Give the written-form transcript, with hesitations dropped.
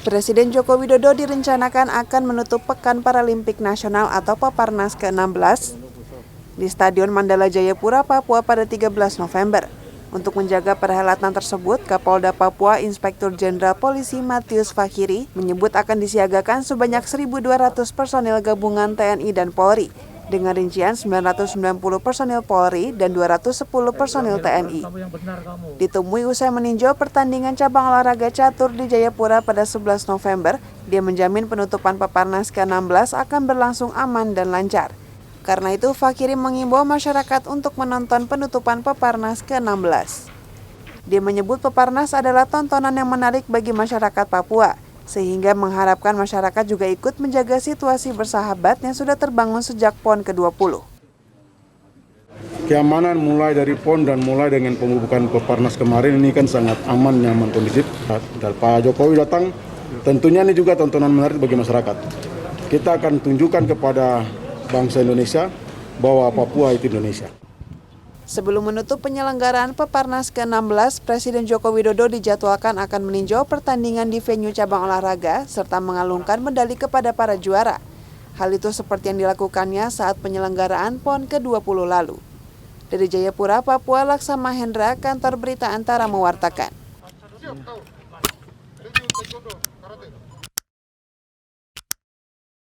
Presiden Joko Widodo direncanakan akan menutup Pekan Paralimpik Nasional atau Peparnas ke-16 di Stadion Mandala Jayapura, Papua pada 13 November. Untuk menjaga perhelatan tersebut, Kapolda Papua Inspektur Jenderal Polisi Matius Fakhiri menyebut akan disiagakan sebanyak 1.200 personil gabungan TNI dan Polri, dengan rincian 990 personil Polri dan 210 personil TNI. Ditemui usai meninjau pertandingan cabang olahraga catur di Jayapura pada 11 November, dia menjamin penutupan Peparnas ke-16 akan berlangsung aman dan lancar. Karena itu, Fakhiri mengimbau masyarakat untuk menonton penutupan Peparnas ke-16. Dia menyebut Peparnas adalah tontonan yang menarik bagi masyarakat Papua, sehingga mengharapkan masyarakat juga ikut menjaga situasi bersahabat yang sudah terbangun sejak PON ke-20. Keamanan mulai dari PON dan mulai dengan pembukaan Peparnas kemarin ini kan sangat aman, nyaman, kondusif. Dan Pak Jokowi datang, tentunya ini juga tontonan menarik bagi masyarakat. Kita akan tunjukkan kepada bangsa Indonesia bahwa Papua itu Indonesia. Sebelum menutup penyelenggaraan Peparnas ke-16, Presiden Joko Widodo dijadwalkan akan meninjau pertandingan di venue cabang olahraga serta mengalungkan medali kepada para juara. Hal itu seperti yang dilakukannya saat penyelenggaraan PON ke-20 lalu. Dari Jayapura, Papua, Laksama Hendra, Kantor Berita Antara mewartakan.